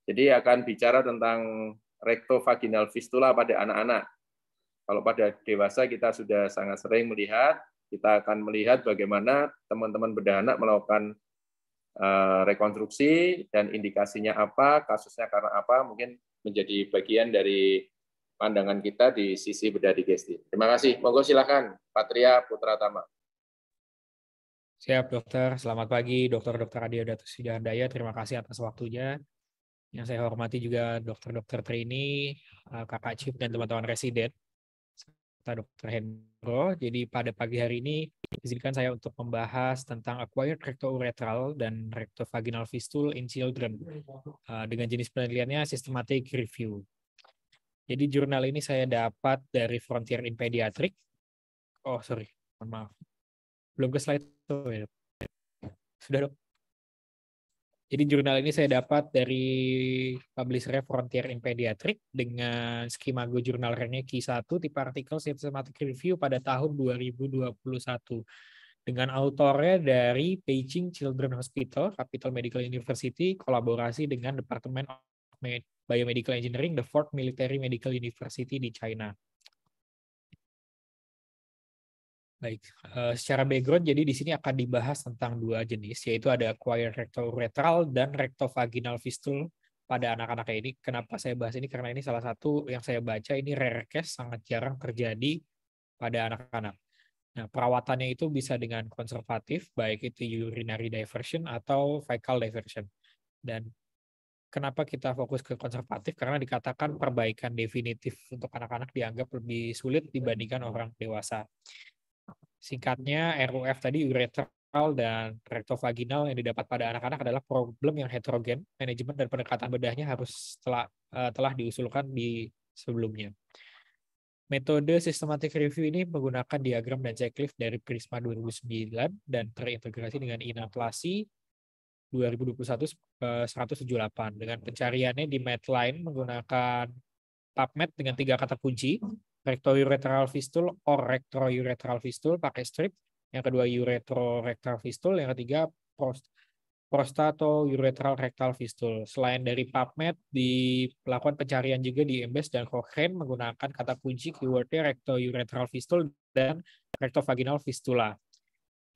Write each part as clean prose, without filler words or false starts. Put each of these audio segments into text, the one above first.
Jadi akan bicara tentang rectovaginal fistula pada anak-anak. Kalau pada dewasa kita sudah sangat sering melihat, kita akan melihat bagaimana teman-teman bedah anak melakukan rekonstruksi dan indikasinya apa, kasusnya karena apa, mungkin menjadi bagian dari pandangan kita di sisi bedah digestif. Terima kasih. Monggo silakan, Patria Putra Tama. Siap, dokter. Selamat pagi, Dr. Adio Datus Hidayat. Terima kasih atas waktunya. Yang saya hormati juga dokter-dokter trainee, kakak Cip, dan teman-teman residen, serta Dr. Hendro. Jadi pada pagi hari ini, izinkan saya untuk membahas tentang acquired rectouretral dan rectovaginal fistula in children dengan jenis penelitiannya systematic review. Jadi jurnal ini saya dapat dari Frontier in Pediatric. Oh, sorry. Mohon maaf. Belum ke slide itu ya. Sudah, dok. Jadi jurnal ini saya dapat dari publisher Frontier in Pediatric dengan Skimago Jurnal Reneki 1 tipe artikel systematic review pada tahun 2021 dengan autornya dari Beijing Children's Hospital, Capital Medical University, kolaborasi dengan Department of Biomedical Engineering, the Fourth Military Medical University di China. Baik, secara background, jadi di sini akan dibahas tentang dua jenis, yaitu ada acquired rectouretral dan rectovaginal fistula pada anak-anak ini. Kenapa saya bahas ini? Karena ini salah satu yang saya baca, ini rare case, sangat jarang terjadi pada anak-anak. Nah, perawatannya itu bisa dengan konservatif, baik itu urinary diversion atau fecal diversion. Dan kenapa kita fokus ke konservatif? Karena dikatakan perbaikan definitif untuk anak-anak dianggap lebih sulit dibandingkan orang dewasa. Singkatnya, RUF tadi uretral dan rectovaginal yang didapat pada anak-anak adalah problem yang heterogen. Manajemen dan pendekatan bedahnya harus telah diusulkan di sebelumnya. Metode systematic review ini menggunakan diagram dan checklist dari Prisma 2009 dan terintegrasi dengan Inatlasi 2021-178 dengan pencariannya di Medline menggunakan PubMed dengan 3 kata kunci, rectouretral fistula or rectouretral fistula pakai strip, yang kedua ureterorectal fistula, yang ketiga prostatouretral rectal fistula. Selain dari PubMed, dilakukan pencarian juga di Embase dan Cochrane menggunakan kata kunci keywordnya rectouretral fistula dan rectovaginal fistula.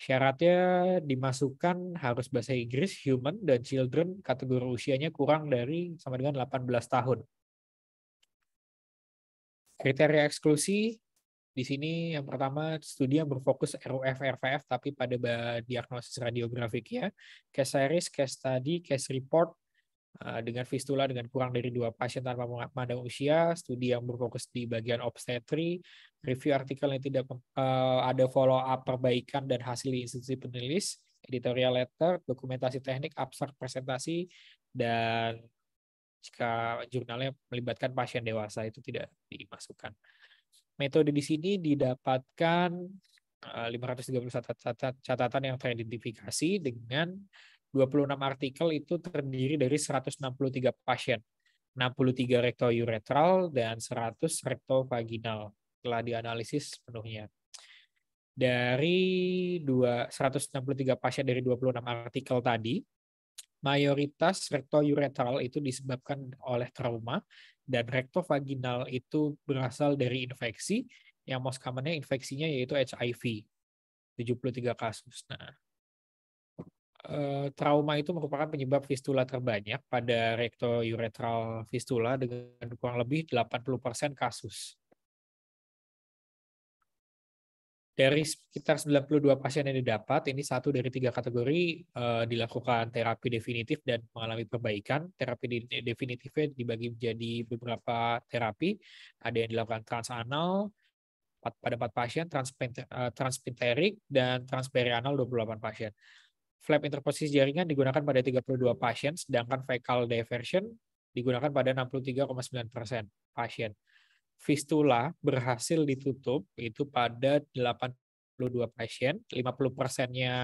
Syaratnya dimasukkan harus bahasa Inggris, human, dan children, kategori usianya kurang dari sama dengan 18 tahun. Kriteria eksklusi di sini yang pertama studi yang berfokus RUF RVF tapi pada diagnosis radiografik ya, case series, case study, case report dengan fistula dengan kurang dari 2 pasien tanpa memandang usia, studi yang berfokus di bagian obstetri, review artikel yang tidak ada follow up perbaikan dan hasil institusi penulis, editorial letter, dokumentasi teknik, abstrak presentasi, dan jika jurnalnya melibatkan pasien dewasa itu tidak dimasukkan. Metode di sini didapatkan 531 catatan yang teridentifikasi dengan 26 artikel itu terdiri dari 163 pasien, 63 rectouretral dan 100 rectovaginal telah dianalisis penuhnya. Dari 163 pasien dari 26 artikel tadi, mayoritas rectouretral itu disebabkan oleh trauma dan rectovaginal itu berasal dari infeksi, yang most commonnya infeksinya yaitu HIV, 73 kasus. Nah, trauma itu merupakan penyebab fistula terbanyak pada rectouretral fistula dengan kurang lebih 80% kasus. Dari sekitar 92 pasien yang didapat, ini 1 dari 3 kategori dilakukan terapi definitif dan mengalami perbaikan. Terapi definitifnya dibagi menjadi beberapa terapi. Ada yang dilakukan transanal pada 4 pasien, transpinterik, dan transperianal 28 pasien. Flap interposisi jaringan digunakan pada 32 pasien, sedangkan fecal diversion digunakan pada 63,9% pasien. Fistula berhasil ditutup itu pada 82 pasien, 50%-nya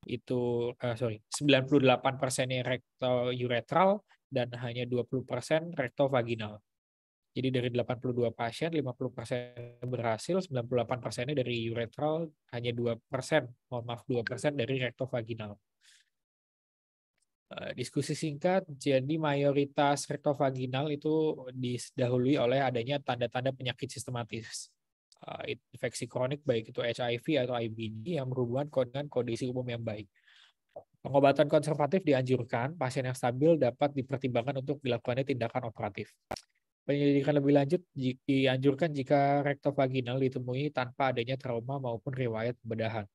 itu 98%-nya rectouretral dan hanya 20% rectovaginal. Jadi dari 82 pasien, 50% berhasil, 98%-nya dari uretral, hanya 2% dari rectovaginal. Diskusi singkat, jadi mayoritas rektovaginal itu didahului oleh adanya tanda-tanda penyakit sistematis. Infeksi kronik baik itu HIV atau IBD yang berhubungan dengan kondisi umum yang baik. Pengobatan konservatif dianjurkan, pasien yang stabil dapat dipertimbangkan untuk dilakukannya tindakan operatif. Penyelidikan lebih lanjut dianjurkan jika rektovaginal ditemui tanpa adanya trauma maupun riwayat pembedahan.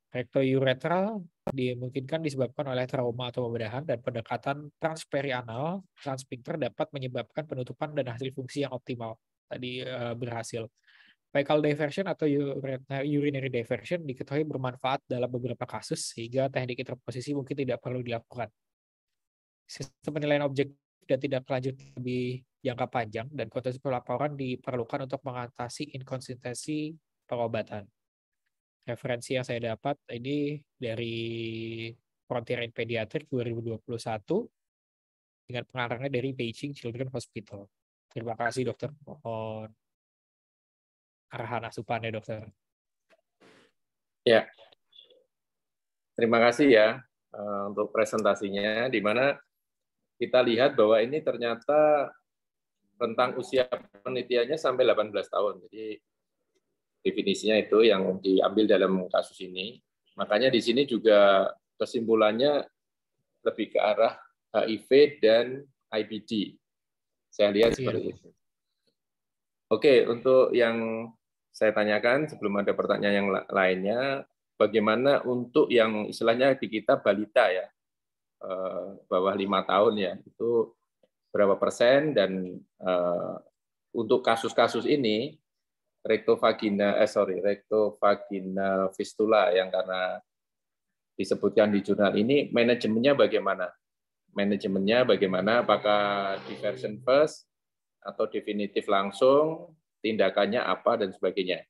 Rektouretral dimungkinkan disebabkan oleh trauma atau pembedahan, dan pendekatan transperianal transphincter dapat menyebabkan penutupan dan hasil fungsi yang optimal tadi berhasil. Fecal diversion atau urinary diversion diketahui bermanfaat dalam beberapa kasus sehingga teknik interposisi mungkin tidak perlu dilakukan. Sistem penilaian objektif dan tindak lanjut lebih jangka panjang dan konteks pelaporan diperlukan untuk mengatasi inkonsistensi pengobatan. Referensi yang saya dapat ini dari Frontier in Pediatrics 2021 dengan pengarangnya dari Beijing Children's Hospital. Terima kasih dokter. Mohon arahan asupannya dokter. Ya, terima kasih ya untuk presentasinya, di mana kita lihat bahwa ini ternyata rentang usia penelitiannya sampai 18 tahun. Jadi definisinya itu yang diambil dalam kasus ini. Makanya di sini juga kesimpulannya lebih ke arah HIV dan IBD. Saya lihat seperti itu. Oke, untuk yang saya tanyakan sebelum ada pertanyaan yang lainnya, bagaimana untuk yang istilahnya di kita balita ya, bawah 5 tahun ya, itu berapa persen, dan untuk kasus-kasus ini rektovaginal fistula yang karena disebutkan di jurnal ini, manajemennya bagaimana? Manajemennya bagaimana? Apakah diversion first atau definitif langsung? Tindakannya apa dan sebagainya?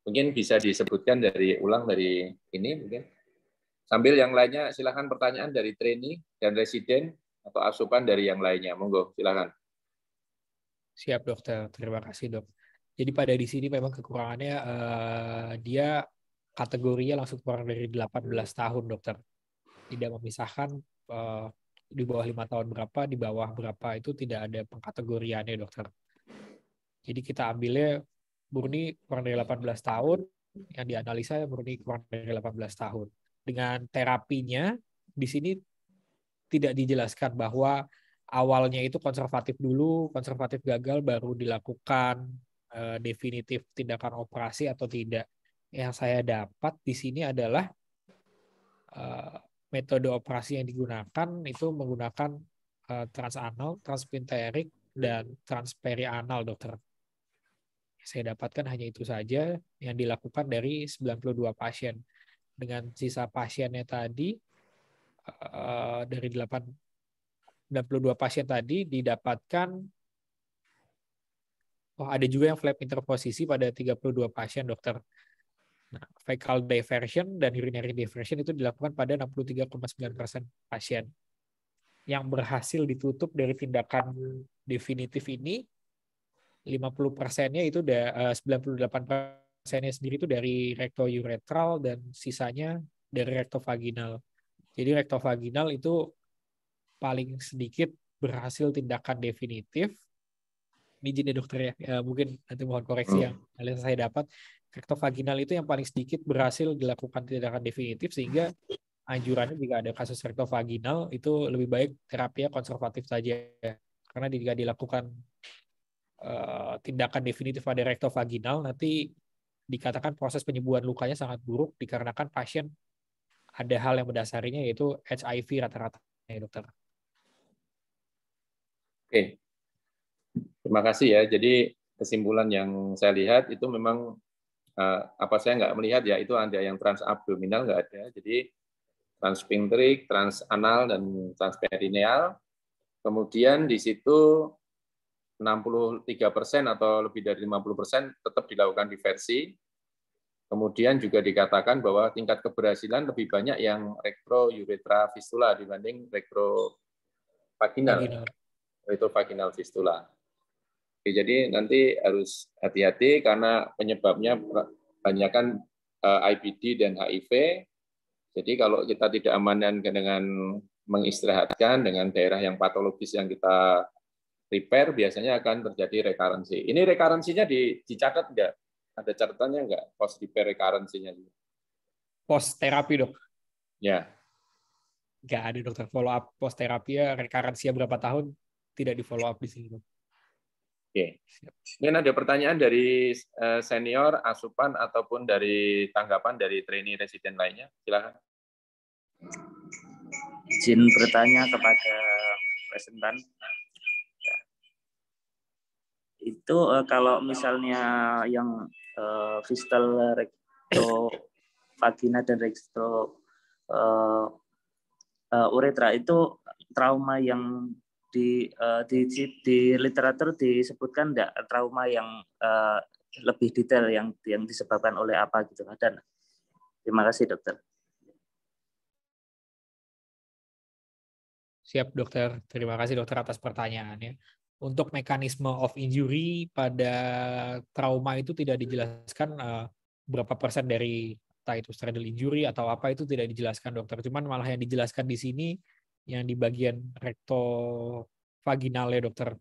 Mungkin bisa disebutkan ulang dari ini mungkin. Sambil yang lainnya silakan pertanyaan dari trainee dan residen atau asupan dari yang lainnya. Monggo, silakan. Siap dokter, terima kasih dok. Jadi pada di sini memang kekurangannya dia kategorinya langsung kurang dari 18 tahun dokter. Tidak memisahkan di bawah 5 tahun berapa, di bawah berapa, itu tidak ada pengkategoriannya dokter. Jadi kita ambilnya murni kurang dari 18 tahun, yang dianalisa murni kurang dari 18 tahun. Dengan terapinya di sini tidak dijelaskan bahwa awalnya itu konservatif dulu, konservatif gagal baru dilakukan definitif tindakan operasi atau tidak. Yang saya dapat di sini adalah metode operasi yang digunakan itu menggunakan transanal, transpinterik, dan transperianal dokter. Saya dapatkan hanya itu saja yang dilakukan dari 92 pasien. Dengan sisa pasiennya tadi dari 92 pasien tadi didapatkan ada juga yang flap interposisi pada 32 pasien dokter. Nah, fecal diversion dan urinary diversion itu dilakukan pada 63,9% pasien. Yang berhasil ditutup dari tindakan definitif ini 50%-nya itu 98%-nya sendiri itu dari rektouretral dan sisanya dari rektovaginal. Jadi rektovaginal itu paling sedikit berhasil tindakan definitif. Ini izin ya dokter ya, mungkin nanti mohon koreksi yang saya dapat. Rektovaginal itu yang paling sedikit berhasil dilakukan tindakan definitif, sehingga anjurannya jika ada kasus rektovaginal itu lebih baik terapinya konservatif saja. Karena jika dilakukan tindakan definitif pada rektovaginal, nanti dikatakan proses penyembuhan lukanya sangat buruk dikarenakan pasien ada hal yang mendasarinya yaitu HIV rata-rata ya dokter. Oke, terima kasih ya. Jadi kesimpulan yang saya lihat itu memang saya nggak melihat ya, itu ada yang transabdominal nggak ada. Jadi transpinterik, transanal, dan transperineal. Kemudian di situ 63% atau lebih dari 50% tetap dilakukan diversi. Kemudian juga dikatakan bahwa tingkat keberhasilan lebih banyak yang rektourethra fistula dibanding rektovaginal fistula. Jadi nanti harus hati-hati karena penyebabnya kebanyakan IBD dan HIV. Jadi kalau kita tidak amankan dengan mengistirahatkan dengan daerah yang patologis yang kita repair, biasanya akan terjadi rekarensi. Ini rekarensinya dicatat nggak? Ada catatannya nggak? Post repair rekarensinya? Post terapi, Dok. Ya. Nggak ada, dokter. Follow up post terapi ya, rekarensinya berapa tahun tidak di follow up di sini, Dok. Oke. Mungkin ada pertanyaan dari senior, asupan, ataupun dari tanggapan dari trainee residen lainnya. Silakan. Izin bertanya kepada presentan. Itu kalau misalnya yang fistal recto vagina dan recto uretra itu trauma yang di literatur disebutkan enggak trauma yang lebih detail yang disebabkan oleh apa gitu. Dan terima kasih dokter. Siap, dokter. Terima kasih, dokter, atas pertanyaannya. Untuk mekanisme of injury pada trauma itu tidak dijelaskan berapa persen dari entah itu straddle injury atau apa, itu tidak dijelaskan, dokter. Cuman malah yang dijelaskan di sini yang di bagian rektovaginal ya, dokter.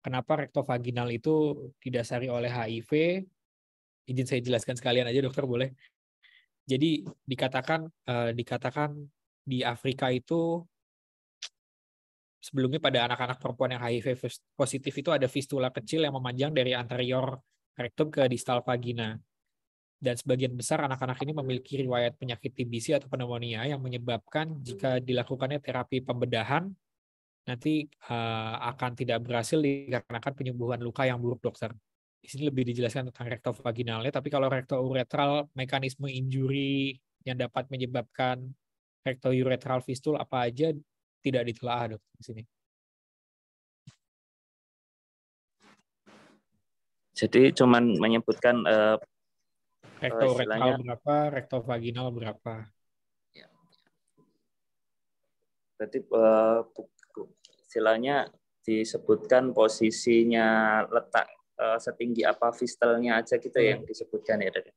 Kenapa rektovaginal itu didasari oleh HIV? Izin saya jelaskan sekalian aja, dokter, boleh? Jadi dikatakan di Afrika itu sebelumnya pada anak-anak perempuan yang HIV positif itu ada fistula kecil yang memanjang dari anterior rektum ke distal vagina. Dan sebagian besar anak-anak ini memiliki riwayat penyakit TBC atau pneumonia yang menyebabkan jika dilakukannya terapi pembedahan nanti akan tidak berhasil dikarenakan penyembuhan luka yang buruk, dokter. Di sini lebih dijelaskan tentang rektovaginalnya, tapi kalau rektouretral, mekanisme injury yang dapat menyebabkan rektouretral fistul apa aja tidak ditelaah, dok, di sini. Jadi cuman menyebutkan rektouretral berapa, rektovaginal berapa. Berarti istilahnya disebutkan posisinya letak setinggi apa fistelnya aja gitu yang disebutkan ya, dok.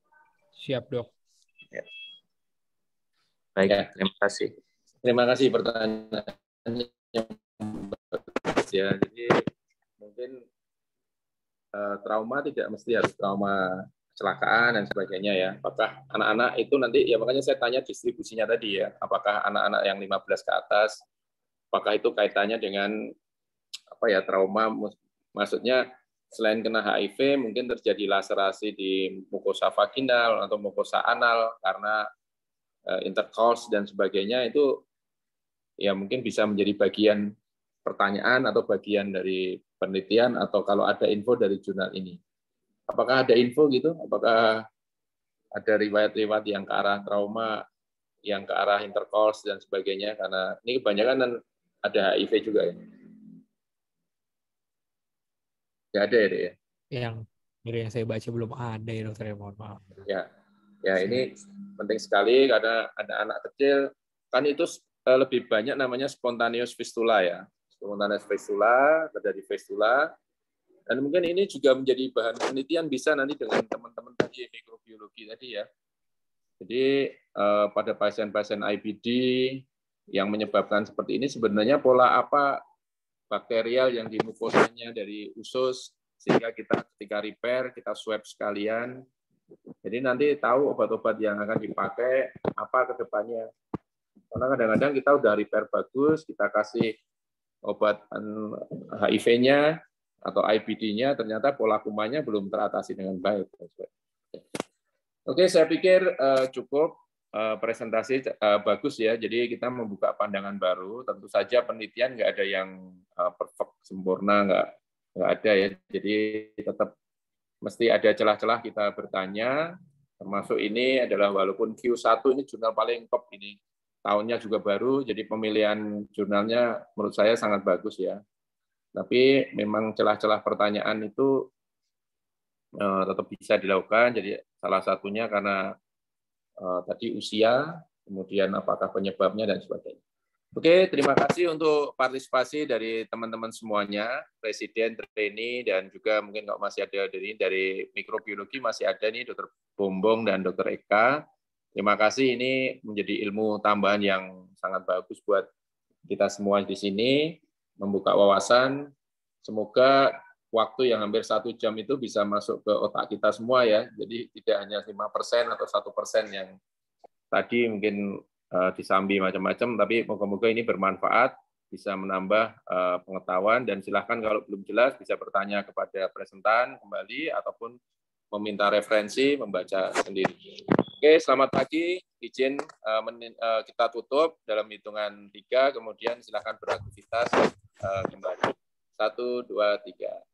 Siap, dok. Ya. Baik, ya. Terima kasih. Terima kasih pertanyaannya ya. Jadi mungkin trauma tidak mesti harus trauma kecelakaan dan sebagainya ya. Apakah anak-anak itu nanti, ya makanya saya tanya distribusinya tadi ya, apakah anak-anak yang 15 ke atas, apakah itu kaitannya dengan apa ya, trauma, maksudnya selain kena HIV mungkin terjadi laserasi di mukosa vaginal atau mukosa anal karena intercourse dan sebagainya, itu ya mungkin bisa menjadi bagian pertanyaan atau bagian dari penelitian, atau kalau ada info dari jurnal ini. Apakah ada info gitu? Apakah ada riwayat-riwayat yang ke arah trauma, yang ke arah intercourse dan sebagainya? Karena ini kebanyakan ada HIV juga ya. Nggak ada ya? Yang dari yang saya baca belum ada ya, dokter, mohon maaf. Ya ini penting sekali karena ada anak kecil, kan itu lebih banyak namanya spontaneous fistula ya. Spontaneous fistula, terjadi fistula. Dan mungkin ini juga menjadi bahan penelitian bisa nanti dengan teman-teman tadi mikrobiologi tadi ya. Jadi pada pasien-pasien IBD yang menyebabkan seperti ini sebenarnya pola apa bakterial yang di mukosanya dari usus, sehingga kita ketika repair kita swab sekalian. Jadi nanti tahu obat-obat yang akan dipakai apa ke depannya. Karena kadang-kadang kita udah repair bagus, kita kasih obat HIV-nya atau IBD-nya, ternyata pola kumannya belum teratasi dengan baik. Oke, saya pikir cukup presentasi bagus ya. Jadi kita membuka pandangan baru. Tentu saja penelitian nggak ada yang perfect, sempurna, nggak ada ya. Jadi tetap mesti ada celah-celah kita bertanya. Termasuk ini adalah walaupun Q1 ini jurnal paling top ini. Tahunnya juga baru, jadi pemilihan jurnalnya menurut saya sangat bagus ya. Tapi memang celah-celah pertanyaan itu tetap bisa dilakukan. Jadi salah satunya karena tadi usia, kemudian apakah penyebabnya dan sebagainya. Oke, terima kasih untuk partisipasi dari teman-teman semuanya, presiden, trainee, dan juga mungkin kalau masih ada dari mikrobiologi masih ada nih Dr. Bombong dan Dr. Eka. Terima kasih, ini menjadi ilmu tambahan yang sangat bagus buat kita semua di sini, membuka wawasan. Semoga waktu yang hampir 1 jam itu bisa masuk ke otak kita semua ya. Jadi tidak hanya 5% atau 1% yang tadi mungkin disambi macam-macam, tapi moga-moga ini bermanfaat, bisa menambah pengetahuan, dan silahkan kalau belum jelas bisa bertanya kepada presentan kembali ataupun meminta referensi, membaca sendiri. Oke, selamat pagi. Izin kita tutup dalam hitungan 3, kemudian silakan beraktivitas kembali. 1, 2, 3.